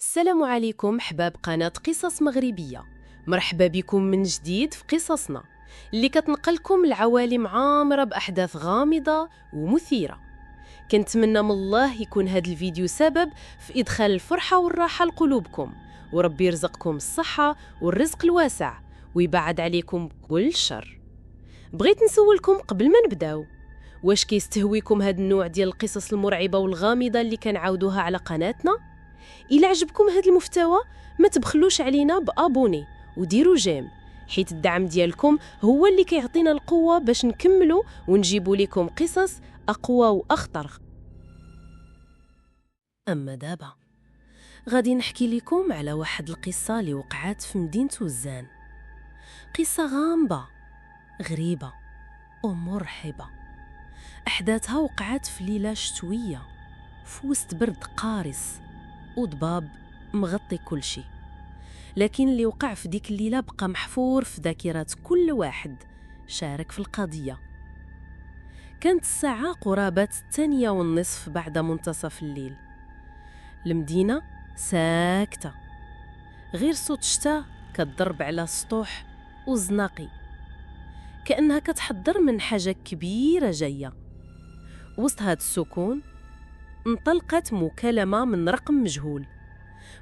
السلام عليكم حباب قناة قصص مغربية. مرحبا بكم من جديد في قصصنا اللي كتنقلكم العوالم عامرة بأحداث غامضة ومثيرة. كنتمنى من الله يكون هذا الفيديو سبب في إدخال الفرحة والراحة لقلوبكم، وربي يرزقكم الصحة والرزق الواسع ويبعد عليكم كل شر. بغيت نسولكم قبل ما نبداو، واش كيستهويكم هذا النوع ديال القصص المرعبة والغامضة اللي كنعاودوها على قناتنا؟ إلا عجبكم هذا المحتوى ما تبخلوش علينا بابوني وديروا جيم، حيت الدعم ديالكم هو اللي كيعطينا القوة باش نكملوا ونجيبوا لكم قصص أقوى وأخطر. أما دابا غادي نحكي لكم على واحد القصة اللي وقعت في مدينة وزان. قصة غامضة غريبة ومرحبة. أحداثها وقعت في ليلة شتوية في وسط برد قارس وضباب مغطي كل شيء، لكن اللي وقع في ديك الليلة بقى محفور في ذاكرة كل واحد شارك في القضية. كانت الساعة قرابة 2:30 بعد منتصف الليل. المدينة ساكتة، غير صوت الشتاء كتضرب على سطوح وزناقي، كأنها كتحضر من حاجة كبيرة جاية. وسط هاد السكون انطلقت مكالمة من رقم مجهول،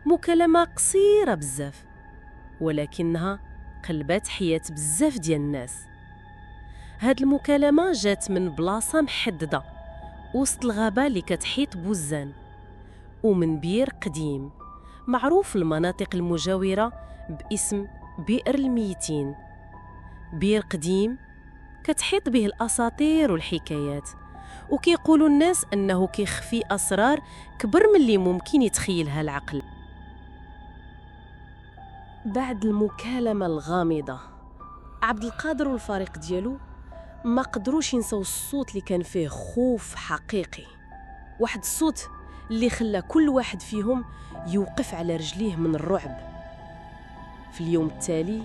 مكالمة قصيرة بزاف ولكنها قلبت حياة بزاف ديال الناس. هاد المكالمة جات من بلاصة محددة وسط الغابة اللي كتحيط بوزان، ومن بير قديم معروف المناطق المجاورة باسم بئر الميتين. بير قديم كتحيط به الأساطير والحكايات، وكيقولوا الناس أنه كيخفي أسرار كبر من اللي ممكن يتخيلها العقل. بعد المكالمة الغامضة، عبد القادر والفريق ديالو ما قدروش ينسوا الصوت اللي كان فيه خوف حقيقي، واحد الصوت اللي خلى كل واحد فيهم يوقف على رجليه من الرعب. في اليوم التالي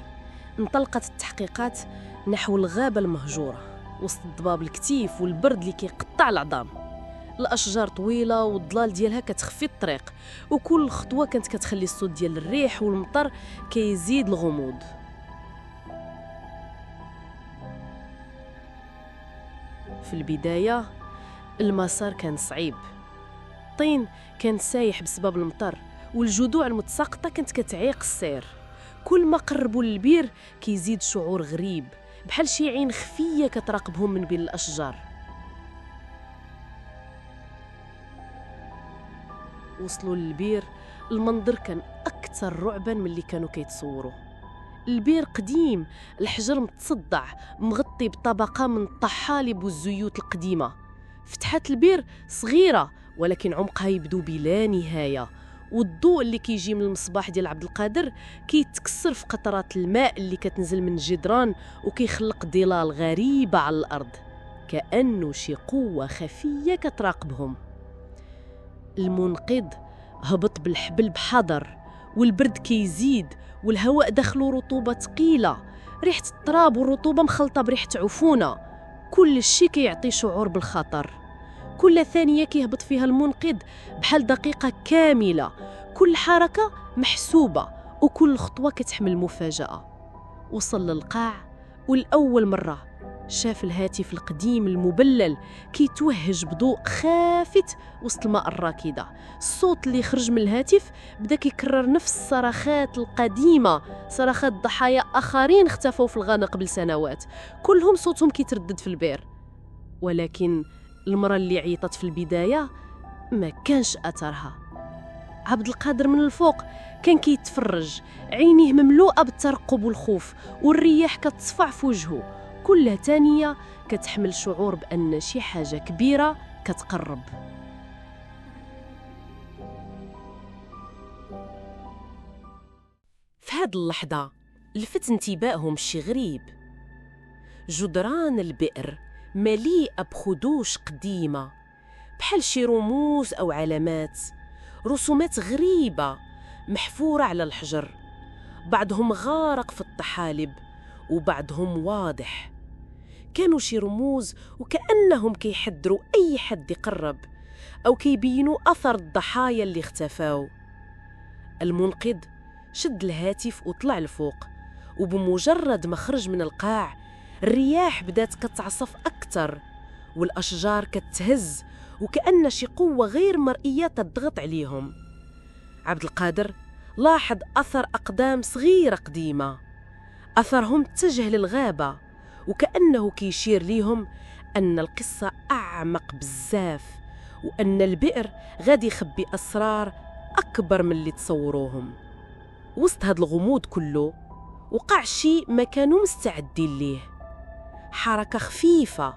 انطلقت التحقيقات نحو الغابة المهجورة وسط الضباب الكتيف والبرد اللي كيقطع العظام. الاشجار طويله والظلال ديالها كتخفي الطريق، وكل خطوه كانت كتخلي الصوت ديال الريح والمطر كيزيد الغموض. في البدايه المسار كان صعيب، الطين كان سايح بسبب المطر والجذوع المتساقطه كانت كتعيق السير. كل ما قربوا للبير كيزيد شعور غريب، بحال شي عين خفيه كتراقبهم من بين الاشجار. وصلوا للبير، المنظر كان أكثر رعباً من اللي كانوا كيتصوروا. البير قديم، الحجر متصدع مغطي بطبقة من الطحالب والزيوت القديمة. فتحات البير صغيرة ولكن عمقها يبدو بلا نهاية، والضوء اللي كيجي من المصباح ديال عبد القادر كيتكسر في قطرات الماء اللي كتنزل من الجدران وكيخلق ظلال غريبة على الأرض، كأنه شي قوة خفية كتراقبهم. المنقذ هبط بالحبل بحذر، والبرد كيزيد والهواء دخلو رطوبة ثقيلة، ريحة التراب والرطوبة مخلطة بريحة عفونة. كل شيء كيعطي شعور بالخطر. كل ثانية كيهبط فيها المنقذ بحال دقيقة كاملة، كل حركة محسوبة وكل خطوة كتحمل مفاجأة. وصل للقاع والأول مرة شاف الهاتف القديم المبلل كيتوهج بضوء خافت وسط الماء الراكدة. الصوت اللي خرج من الهاتف بدا كيكرر نفس الصراخات القديمة، صراخات ضحايا آخرين اختفوا في الغابة قبل سنوات، كلهم صوتهم كيتردد في البير. ولكن المرة اللي عيطت في البداية ما كانش أثرها. عبد القادر من الفوق كان كيتفرج، عينيه مملوءة بالترقب والخوف، والرياح كتصفع في وجهه. كل ثانية كتحمل شعور بأن شي حاجة كبيرة كتقرب. في هاد اللحظة لفت انتباههم شي غريب. جدران البئر مليئة بخدوش قديمة بحال شي رموز أو علامات، رسومات غريبة محفورة على الحجر، بعضهم غارق في الطحالب وبعضهم واضح. كانوا شي رموز وكأنهم كيحذروا أي حد يقرب أو كيبينوا أثر الضحايا اللي اختفاو. المنقذ شد الهاتف وطلع لفوق، وبمجرد ما خرج من القاع الرياح بدات كتعصف أكثر والأشجار كتهز وكأن شي قوة غير مرئية تضغط عليهم. عبد القادر لاحظ أثر أقدام صغيرة قديمة، أثرهم اتجه للغابة وكأنه كيشير ليهم أن القصة أعمق بزاف، وأن البئر غادي يخبي أسرار أكبر من اللي تصوروهم. وسط هاد الغموض كله وقع شي ما كانوا مستعدين ليه، حركة خفيفة،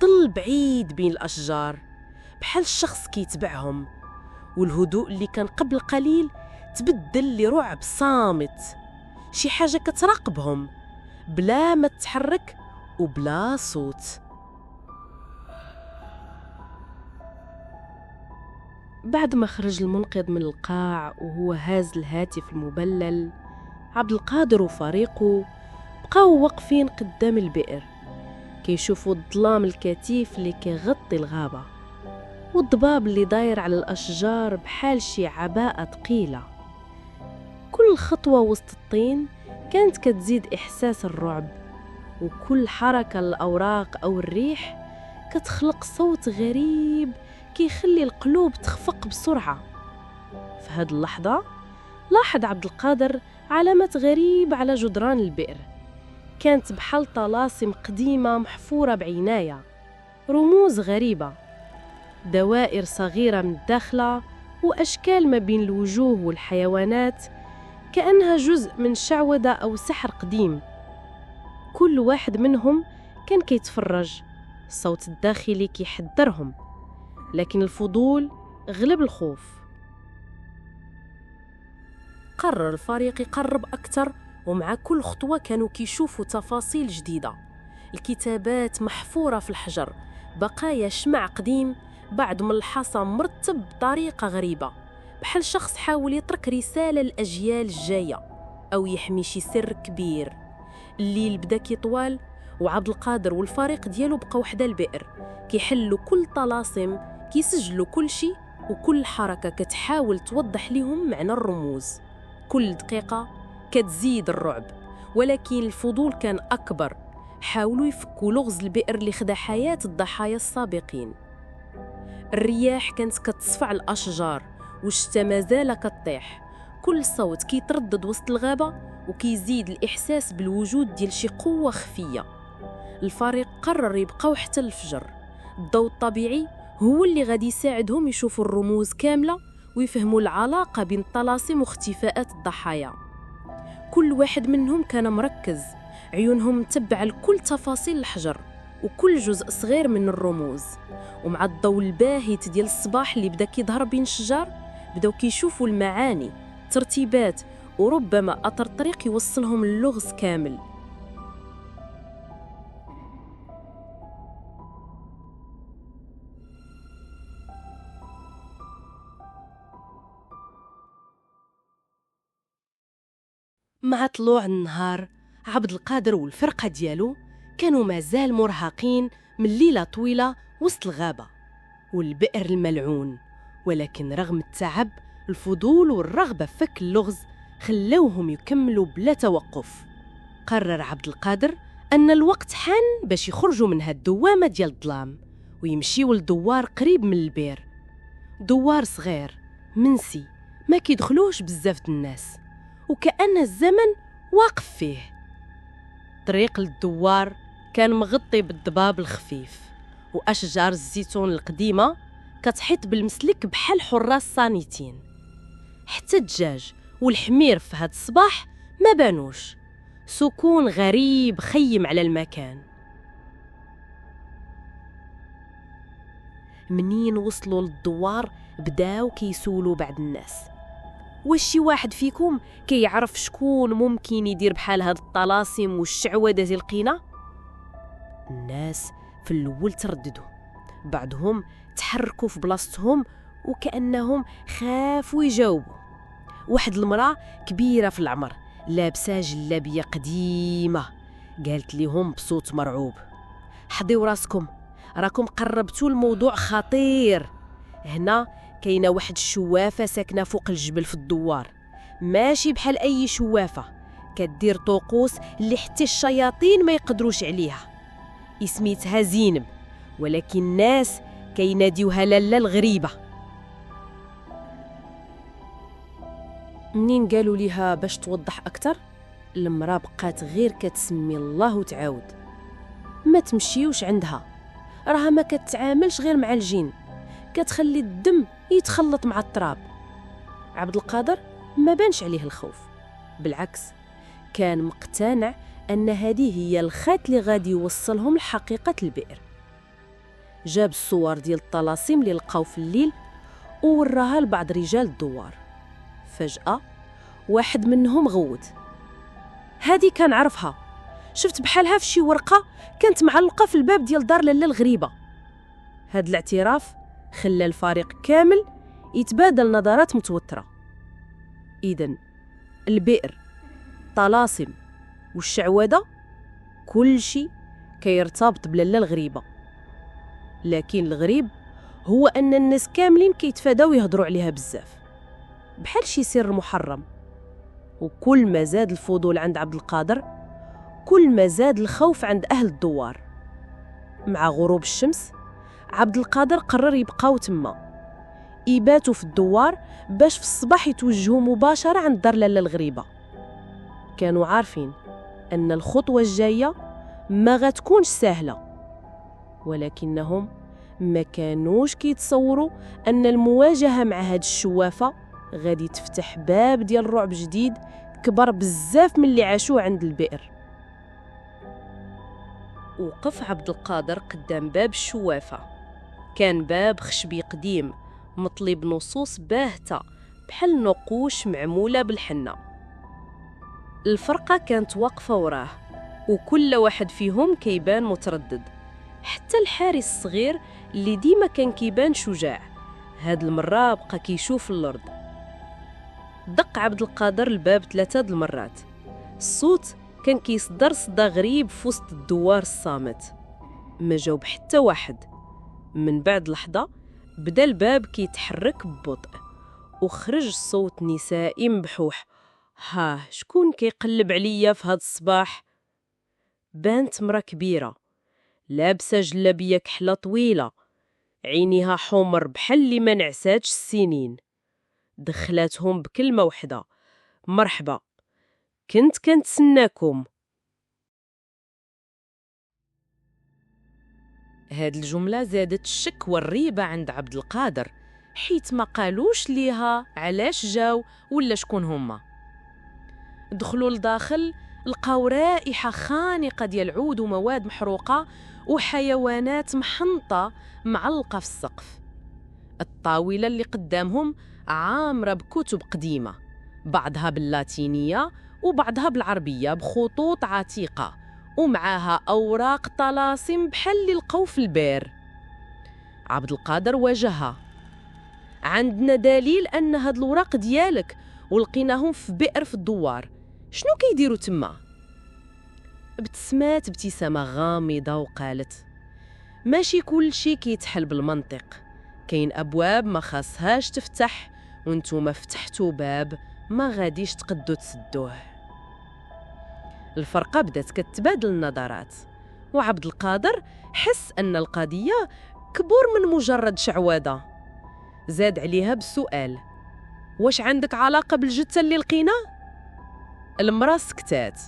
ظل بعيد بين الأشجار بحال الشخص كيتبعهم، والهدوء اللي كان قبل قليل تبدل لرعب صامت، شي حاجة كتراقبهم بلا ما تتحرك وبلا صوت. بعد ما خرج المنقذ من القاع وهو هاز الهاتف المبلل، عبد القادر وفريقه بقاو واقفين قدام البئر كيشوفوا الظلام الكثيف اللي كيغطي الغابة والضباب اللي داير على الأشجار بحال شي عباءة ثقيلة. كل خطوة وسط الطين كانت كتزيد إحساس الرعب، وكل حركة للأوراق أو الريح كتخلق صوت غريب كيخلي القلوب تخفق بسرعة. في هاد اللحظة لاحظ عبد القادر علامات غريبة على جدران البئر، كانت بحال طلاسم قديمة محفورة بعناية، رموز غريبة، دوائر صغيرة من الداخلة وأشكال ما بين الوجوه والحيوانات كأنها جزء من شعوذة أو سحر قديم. كل واحد منهم كان كيتفرج، الصوت الداخلي كيحذرهم، لكن الفضول غلب الخوف. قرر الفريق يقرب أكثر، ومع كل خطوة كانوا كيشوفوا تفاصيل جديدة، الكتابات محفورة في الحجر، بقايا شمع قديم بعد من الحصى مرتب بطريقة غريبة، بحال شخص حاول يترك رسالة للأجيال الجاية أو يحمي شي سر كبير. الليل بدا كيطوال وعبد القادر والفريق ديالو بقاو حدا البئر كيحلوا كل طلاسم، كيسجلوا كل شيء، وكل حركة كتحاول توضح لهم معنى الرموز. كل دقيقة كتزيد الرعب، ولكن الفضول كان أكبر، حاولوا يفكوا لغز البئر اللي خدا حياة الضحايا السابقين. الرياح كانت كتصفع الأشجار والشتا مازال كطيح، كل صوت كيتردد وسط الغابة وكيزيد الإحساس بالوجود ديال شي قوة خفية. الفريق قرر يبقاو حتى الفجر، الضوء الطبيعي هو اللي غادي يساعدهم يشوفوا الرموز كاملة ويفهموا العلاقة بين الطلاسم واختفاءات الضحايا. كل واحد منهم كان مركز، عيونهم متبعة لكل تفاصيل الحجر وكل جزء صغير من الرموز. ومع الضوء الباهت ديال الصباح اللي بدا كيظهر بين الشجار بداو كيشوفوا المعاني، ترتيبات، وربما أثر طريق يوصلهم اللغز كامل. مع طلوع النهار عبد القادر والفرقة ديالو كانوا مازال مرهقين من ليلة طويلة وسط الغابة والبئر الملعون، ولكن رغم التعب الفضول والرغبة في فك اللغز خلوهم يكملوا بلا توقف. قرر عبد القادر أن الوقت حان باش يخرجوا من هالدوامة ديال الظلام ويمشيوا لدوار قريب من البئر، دوار صغير منسي ما كيدخلوش بزاف الناس وكأن الزمن واقف فيه. طريق للدوار كان مغطي بالضباب الخفيف، وأشجار الزيتون القديمة كتحيط بالمسلك بحال حراس صانتين. حتى الدجاج والحمير في هاد الصباح ما بانوش، سكون غريب خيم على المكان. منين وصلوا للدوار بداو كيسولوا بعض الناس، واش شي واحد فيكم كيعرف شكون ممكن يدير بحال هاد الطلاسم والشعوذة ديال القينة؟ الناس في الاول ترددوا، بعضهم تحركوا في بلاصتهم وكأنهم خافوا يجاوبوا. واحد المرأة كبيرة في العمر لابسة جلابية قديمة قالت لهم بصوت مرعوب: حضيو راسكم، راكم قربتوا الموضوع خطير. هنا كاينه واحد الشوافة ساكنة فوق الجبل في الدوار، ماشي بحال أي شوافة، كدير طقوس اللي حتى الشياطين ما يقدروش عليها. سميتها زينب، ولكن الناس كيناديوها لالا الغريبة. منين قالوا ليها باش توضح أكتر، المرأة بقات غير كتسمي الله وتعاود. ما تمشيوش عندها، راها ما كتعاملش غير مع الجين، كتخلي الدم يتخلط مع التراب. عبد القادر ما بانش عليه الخوف، بالعكس كان مقتنع أن هذه هي الخيط اللي غادي يوصلهم لحقيقة البئر. جاب الصور ديال الطلاسم اللي لقاو في الليل ووراها لبعض رجال الدوار. فجأة واحد منهم غوت: هذه كنعرفها، شفت بحالها في شي ورقة كانت معلقة في الباب ديال دار لالا الغريبة. هذا الاعتراف خلى الفريق كامل يتبادل نظرات متوترة. إذن البئر، طلاسم والشعوذة، كل شيء كيرتبط بلالا الغريبة. لكن الغريب هو أن الناس كاملين كيتفاداو يهضروا عليها بزاف، بحال شي سر محرم. وكل ما زاد الفضول عند عبد القادر، كل ما زاد الخوف عند أهل الدوار. مع غروب الشمس عبد القادر قرر يبقاو تما، يباتوا في الدوار باش في الصباح يتوجهوا مباشرة عند دار لالا الغريبة. كانوا عارفين أن الخطوة الجاية ما غتكونش سهلة، ولكنهم ما كانوش كيتصوروا أن المواجهة مع هاد الشوافة غادي تفتح باب ديال الرعب جديد كبر بزاف من اللي عاشوه عند البئر. وقف عبد القادر قدام باب الشوافة. كان باب خشبي قديم مطلي بنصوص باهتة بحال نقوش معمولة بالحنة. الفرقة كانت واقفة وراه، وكل واحد فيهم كيبان متردد، حتى الحارس الصغير اللي ديما كان كيبان شجاع هاد المرة بقى كيشوف الأرض. دق عبد القادر الباب 3 المرات. الصوت كان كيصدر صدى غريب في وسط الدوار الصامت. ما جاوب حتى واحد. من بعد لحظة بدا الباب كيتحرك ببطء، وخرج صوت نسائي مبحوح: ها شكون كيقلب عليا في هاد الصباح؟ بانت مرا كبيرة لابسة جلابية كحلة طويلة، عينيها حمر بحال اللي ما نعساتش السنين. دخلاتهم بكلمة وحدة: مرحبا، كنت كنتسناكم. هاد الجملة زادت الشك والريبة عند عبد القادر، حيت ما قالوش ليها علاش جاو ولا شكون هما. دخلوا لداخل، لقاو رائحة خانقة ديال عود ومواد محروقة وحيوانات محنطة معلقة في السقف. الطاولة اللي قدامهم عامرة بكتب قديمة، بعضها باللاتينية وبعضها بالعربية بخطوط عتيقة، ومعاها أوراق طلاسم بحال اللي لقاو في البير. عبد القادر واجهها: عندنا دليل أن هاد الوراق ديالك ولقيناهم في بئر في الدوار، شنو كيديروا تما؟ ابتسمات ابتسامة غامضة وقالت: ماشي كل شي كيتحل بالمنطق، كاين أبواب ما خاصهاش تفتح، وانتوما فتحتوا باب ما غاديش تقدوا تسدوه. الفرقة بدات كتبادل النظرات، وعبد القادر حس أن القضية كبر من مجرد شعوذة. زاد عليها بالسؤال: واش عندك علاقة بالجثة اللي لقينا؟ المرأة سكتات،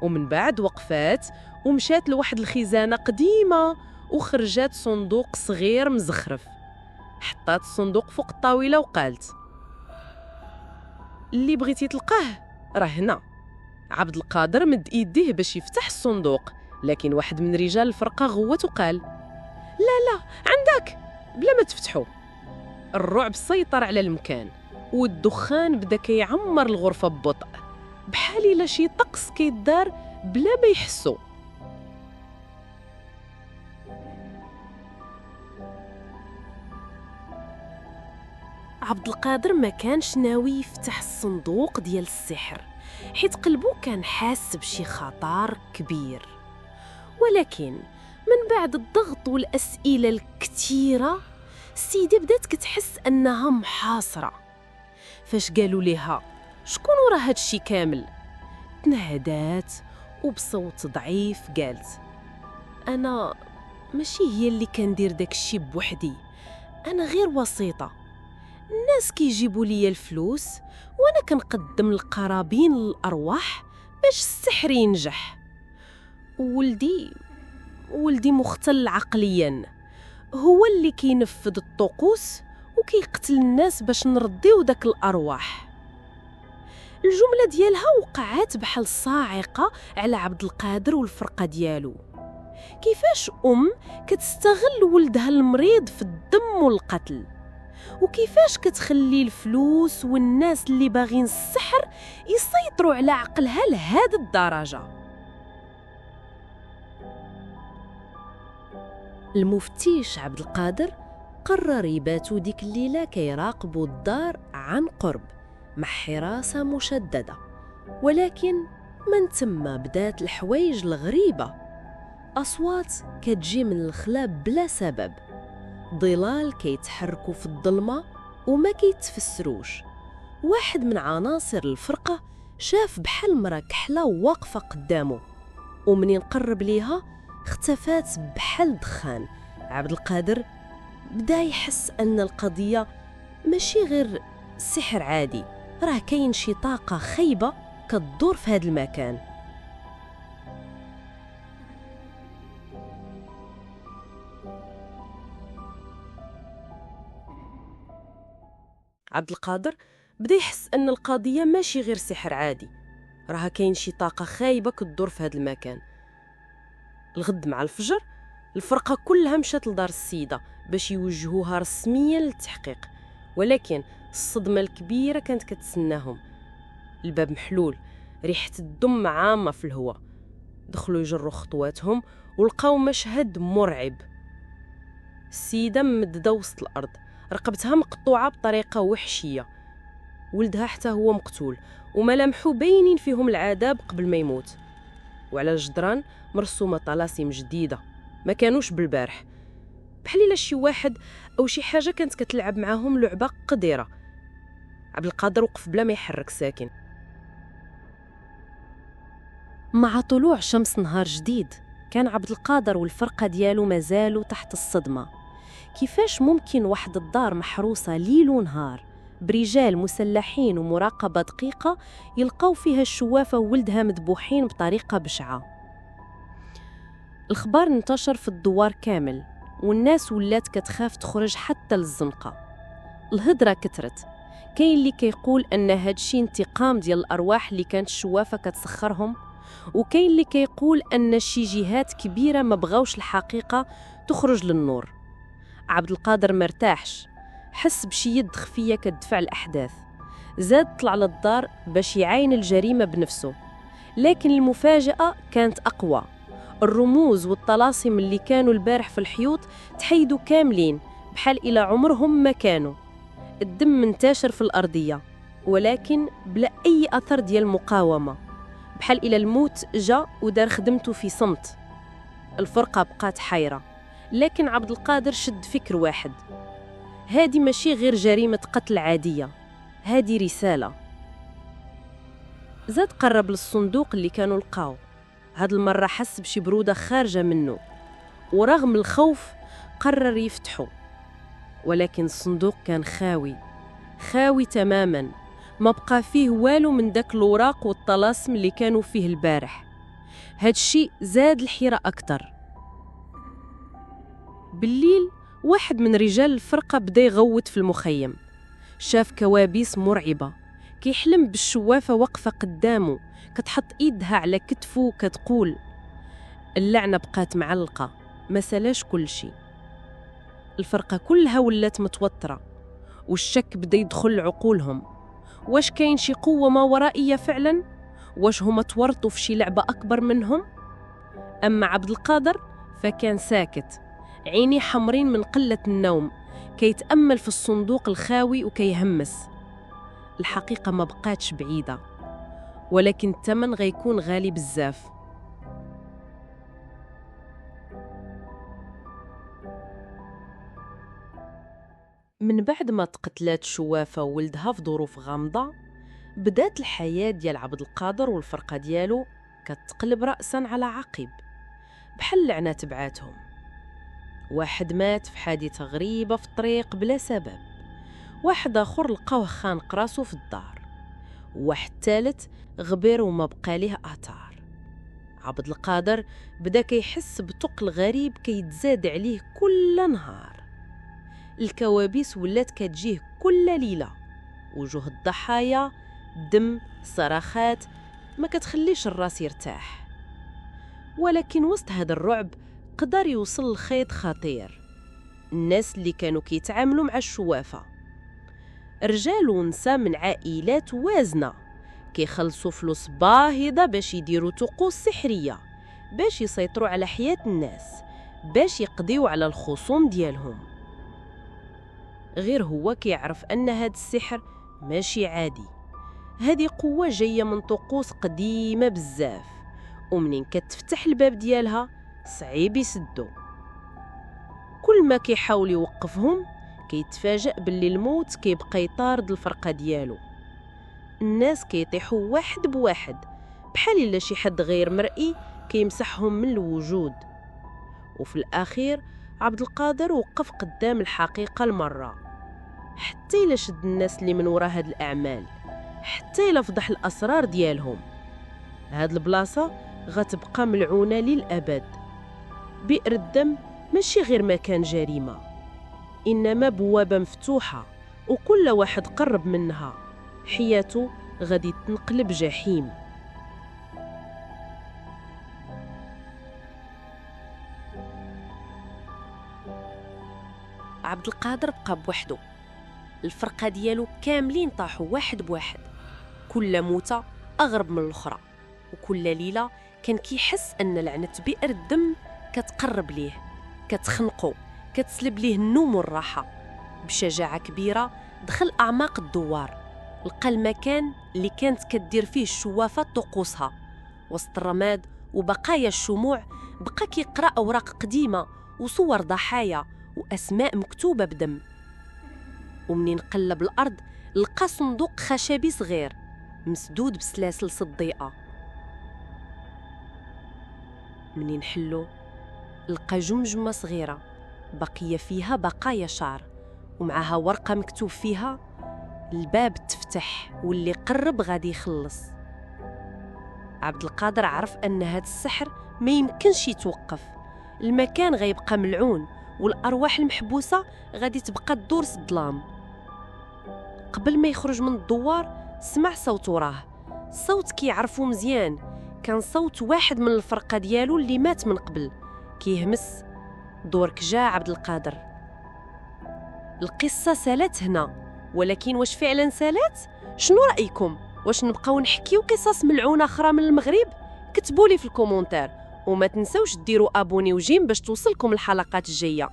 ومن بعد وقفات ومشات لواحد الخزانة قديمة وخرجات صندوق صغير مزخرف. حطات الصندوق فوق الطاولة وقالت: اللي بغيتي تلقاه راه هنا. عبد القادر مد يديه باش يفتح الصندوق، لكن واحد من رجال الفرقة غوت وقال: لا عندك، بلا ما تفتحوا. الرعب سيطر على المكان، والدخان بدا كيعمر الغرفة ببطء، بحال إلا شي طقس كيدار بلا ما يحسوا. عبد القادر ما كانش ناوي يفتح الصندوق ديال السحر، حيت قلبو كان حاس بشي خطر كبير. ولكن من بعد الضغط والأسئلة الكثيرة، السيدة بدات كتحس أنها محاصرة. فاش قالوا ليها شكون ورا هادشي كامل؟ تنهدات وبصوت ضعيف قالت: انا ماشي هي اللي كندير داكشي بوحدي، انا غير وسيطه. الناس كيجيبوا لي الفلوس وانا كنقدم القرابين للارواح باش السحر ينجح. ولدي مختل عقليا، هو اللي كينفذ الطقوس وكيقتل الناس باش نرضيو داك الارواح. الجمله ديالها وقعات بحال صاعقه على عبد القادر والفرقه ديالو. كيفاش كتستغل ولدها المريض في الدم والقتل، وكيفاش كتخلي الفلوس والناس اللي باغين السحر يسيطروا على عقلها لهذه الدرجه. المفتيش عبد القادر قرر يباتوا ديك الليله كيراقبوا الدار عن قرب مع حراسه مشدده، ولكن من ثم بدات الحوايج الغريبه. أصوات كتجي من الخلا بلا سبب، ظلال كيتحركوا في الظلمة وما كيتفسروش. واحد من عناصر الفرقة شاف بحال مرا كحلة واقفة قدامه، ومنين قرب ليها اختفات بحال دخان. عبد القادر بدا يحس أن القضية ماشي غير سحر عادي، راه كاين شي طاقة خايبة كتدور في هذا المكان. عبد القادر بدا يحس ان القضيه ماشي غير سحر عادي، راها كاين شي طاقه خايبه كتدور في هذا المكان. الغد مع الفجر الفرقه كلها مشات لدار السيده باش يوجهوها رسميا للتحقيق، ولكن الصدمه الكبيره كانت كتسناهم. الباب محلول، ريحه الدم عامه في الهواء. دخلوا يجروا خطواتهم ولقاو مشهد مرعب. السيده ممدده وسط الارض، رقبتها مقطوعة بطريقة وحشية، ولدها حتى هو مقتول وملامحو باينين فيهم العذاب قبل ما يموت. وعلى الجدران مرسومة طلاسم جديدة ما كانوش بالبارح، بحال إلا شي واحد أو شي حاجة كانت كتلعب معاهم لعبة قديرة. عبد القادر وقف بلا ما يحرك ساكن. مع طلوع شمس نهار جديد كان عبد القادر والفرقة ديالو مازالوا تحت الصدمة. كيفاش ممكن واحد الدار محروسة ليل ونهار برجال مسلحين ومراقبة دقيقة يلقاو فيها الشوافة وولدها مذبوحين بطريقة بشعة؟ الخبر انتشر في الدوار كامل، والناس ولات كتخاف تخرج حتى للزنقة. الهضرة كترت، كاين اللي كيقول أن هادشي انتقام ديال الأرواح اللي كانت الشوافة كتسخرهم، وكاين اللي كيقول أن شي جهات كبيرة ما بغاوش الحقيقة تخرج للنور. عبد القادر مرتاحش، حس بشي يد خفية كتدفع الأحداث. زاد طلع للدار باش يعاين الجريمة بنفسه، لكن المفاجأة كانت أقوى. الرموز والطلاسم اللي كانوا البارح في الحيوط تحيدوا كاملين بحال إلى عمرهم ما كانوا. الدم منتشر في الأرضية ولكن بلا أي أثر ديال مقاومة، بحال إلى الموت جا ودار خدمته في صمت. الفرقة بقات حيرة، لكن عبد القادر شد فكر واحد: هادي ماشي غير جريمة قتل عادية، هادي رسالة. زاد قرب للصندوق اللي كانوا لقاو. هاد المرة حس بشي برودة خارجة منه، ورغم الخوف قرر يفتحه. ولكن الصندوق كان خاوي تماما، ما بقى فيه والو من داك الوراق والطلاسم اللي كانوا فيه البارح. هاد الشيء زاد الحيرة أكتر. بالليل واحد من رجال الفرقة بدا يغوت في المخيم، شاف كوابيس مرعبة، كيحلم بالشوافة واقفة قدامه كتحط ايدها على كتفه وكتقول. اللعنة بقات معلقة، ما سلاش كل شيء. الفرقة كلها ولات متوترة، والشك بدا يدخل عقولهم. واش كاين شي قوة ما ورائية فعلا؟ واش هما تورطوا في شي لعبة أكبر منهم؟ أما عبد القادر فكان ساكت، عيني حمرين من قلة النوم، كيتأمل في الصندوق الخاوي وكيهمس. الحقيقة ما بقاتش بعيدة، ولكن الثمن غيكون غالي بزاف. من بعد ما تقتلات شوافة وولدها في ظروف غامضة، بدات الحياة ديال عبد القادر والفرقة ديالو كتقلب رأساً على عقب، بحال لعنة تبعاتهم. واحد مات في حادثة غريبة في الطريق بلا سبب، واحد آخر لقاوه خانق راسو في الدار، وواحد ثالث غبر وما بقى ليه آثار. عبد القادر بدا كيحس بثقل غريب كيتزاد عليه كل نهار. الكوابيس ولات كتجيه كل ليلة، وجوه الضحايا، دم، صراخات، ما كتخليش الراس يرتاح. ولكن وسط هذا الرعب قدر يوصل لخيط خطير. الناس اللي كانوا كيتعاملوا مع الشوافة رجال ونساء من عائلات وازنة كيخلصوا فلوس باهظة باش يديروا طقوس سحرية، باش يسيطروا على حياة الناس، باش يقضيوا على الخصوم ديالهم. غير هو كيعرف أن هاد السحر ماشي عادي، هذه قوة جاية من طقوس قديمة بزاف، ومنين كتفتح الباب ديالها صعيب يسدو. كل ما كيحاول يوقفهم كيتفاجأ باللي الموت كيبقى يطارد الفرقة ديالو. الناس كيطيحوا واحد بواحد بحال إلا شي حد غير مرئي كيمسحهم من الوجود. وفي الأخير عبد القادر وقف قدام الحقيقة المرة، حتى إلا شد الناس اللي من وراء هاد الأعمال، حتى إلا فضح الأسرار ديالهم. هاد البلاصة غتبقى ملعونة للأبد. بئر الدم ماشي غير مكان جريمة، إنما بوابة مفتوحة، وكل واحد قرب منها حياته غادي تنقلب جحيم. عبد القادر بقى بوحده، الفرقة ديالو كاملين طاحوا واحد بواحد، كل موتة أغرب من الأخرى، وكل ليلة كان كيحس أن لعنة بئر الدم كتقرب ليه، كتخنقو، كتسلب ليه النوم والراحة. بشجاعة كبيرة دخل أعماق الدوار، لقى المكان اللي كانت كدير فيه الشوافة طقوسها. وسط الرماد وبقايا الشموع بقى كيقرأ أوراق قديمة وصور ضحايا وأسماء مكتوبة بدم. ومنين قلب الأرض لقى صندوق خشبي صغير مسدود بسلاسل صديقة. منين حلو لقى جمجمة صغيرة بقية فيها بقايا شعر، ومعها ورقة مكتوب فيها الباب تفتح واللي قرب غادي يخلص. عبد القادر عرف أن هذا السحر ما يمكنش يتوقف، المكان غيبقى ملعون والأرواح المحبوسة غادي تبقى تدور الظلام. قبل ما يخرج من الدوار سمع صوت وراه، صوت كيعرفو مزيان، كان صوت واحد من الفرقة ديالو اللي مات من قبل كيهمس: دورك جا عبد القادر. القصة سالت هنا، ولكن واش فعلا سالت؟ شنو رأيكم؟ واش نبقاو نحكيو قصص ملعونة أخرى من المغرب؟ كتبولي في الكومونتير، وما تنسوش ديروا ابوني وجيم باش توصلكم الحلقات الجايه.